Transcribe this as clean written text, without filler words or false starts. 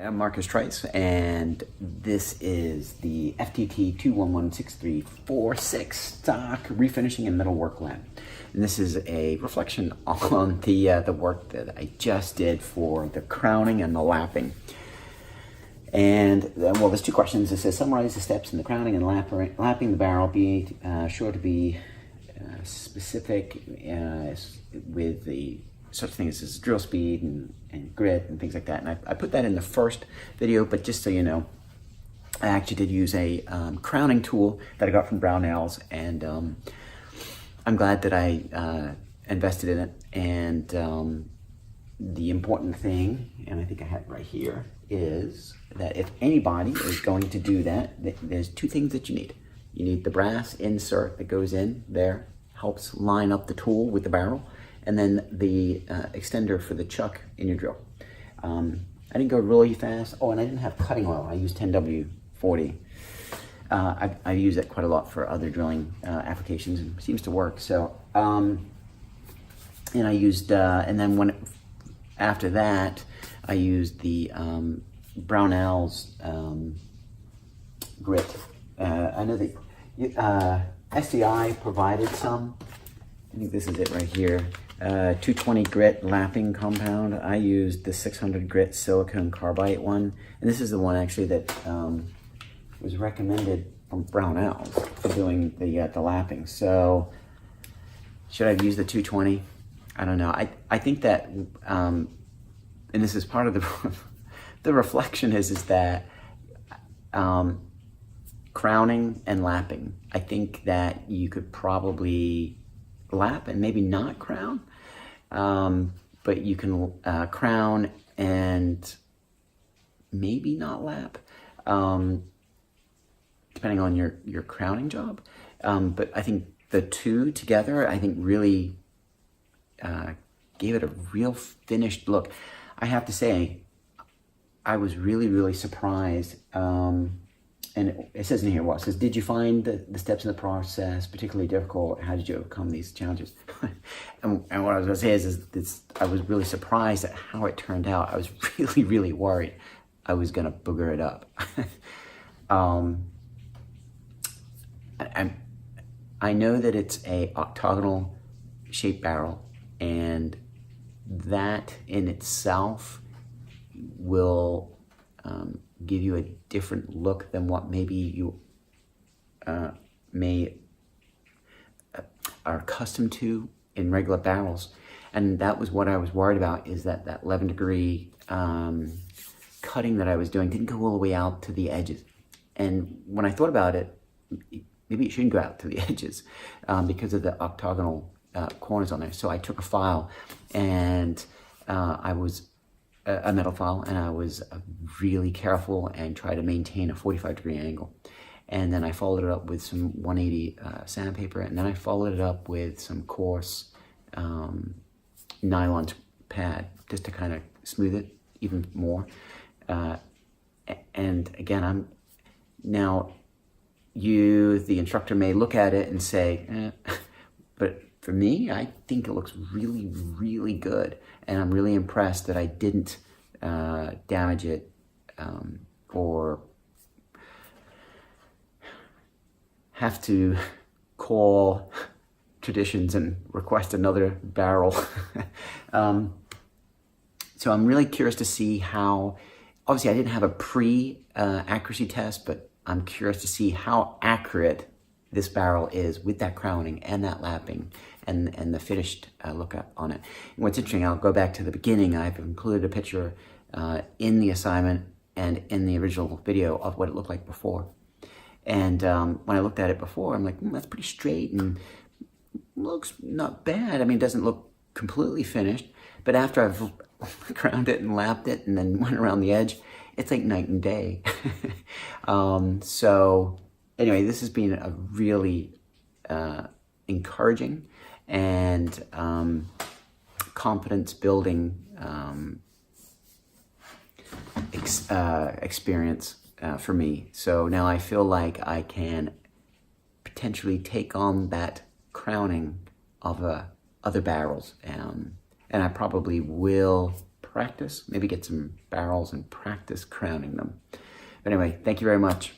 I'm Marcus Trice, and this is the FTT 2116346 stock refinishing and metalwork lamp. And this is a reflection on the work that I just did for the crowning and the lapping. And well, there's two questions. It says summarize the steps in the crowning and lapping the barrel. Be sure to be specific with the such things as drill speed and grit and things like that. And I put that in the first video, but just so you know, I actually did use a crowning tool that I got from Brownells, and I'm glad that I invested in it. And the important thing, and I think I have it right here, is that if anybody is going to do that, there's two things that you need. You need the brass insert that goes in there, helps line up the tool with the barrel, and then the extender for the chuck in your drill. I didn't go really fast. Oh, and I didn't have cutting oil. I used 10W40. I use that quite a lot for other drilling applications, and it seems to work. So, and I used, and then after that, I used the Brownells grit. I know that SCI provided some. I think this is it right here. 220 grit lapping compound. I used the 600 grit silicone carbide one, and this is the one actually that was recommended from Brownells for doing the lapping. So should I have used the 220? I don't know. I think that, and this is part of the reflection is that crowning and lapping, I think that you could probably lap and maybe not crown, but you can crown and maybe not lap, depending on your crowning job. But I think the two together, I think really gave it a real finished look. I have to say, I was really, really surprised. And it says in here, it says, did you find the steps in the process particularly difficult? How did you overcome these challenges? and what I was going to say is I was really surprised at how it turned out. I was really, really worried I was going to booger it up. I know that it's a octagonal shaped barrel, and that in itself will give you a different look than what maybe you are accustomed to in regular barrels. And that was what I was worried about, is that 11 degree cutting that I was doing didn't go all the way out to the edges. And when I thought about it, maybe it shouldn't go out to the edges because of the octagonal corners on there. So I took a file, and I was a metal file, and I was really careful and tried to maintain a 45-degree angle. And then I followed it up with some 180 sandpaper, and then I followed it up with some coarse nylon pad just to kind of smooth it even more. And again, the instructor may look at it and say, but for me, I think it looks really, really good. And I'm really impressed that I didn't damage it or have to call Traditions and request another barrel. So I'm really curious to see how, obviously I didn't have a pre-accuracy test, but I'm curious to see how accurate this barrel is with that crowning and that lapping and the finished look on it. And what's interesting, I'll go back to the beginning. I've included a picture in the assignment and in the original video of what it looked like before. And when I looked at it before, I'm like, that's pretty straight and looks not bad. I mean, it doesn't look completely finished, but after I've crowned it and lapped it and then went around the edge, it's like night and day. So anyway, this has been a really encouraging and confidence building experience for me. So now I feel like I can potentially take on that crowning of other barrels, and I probably will practice, maybe get some barrels and practice crowning them. But anyway, thank you very much.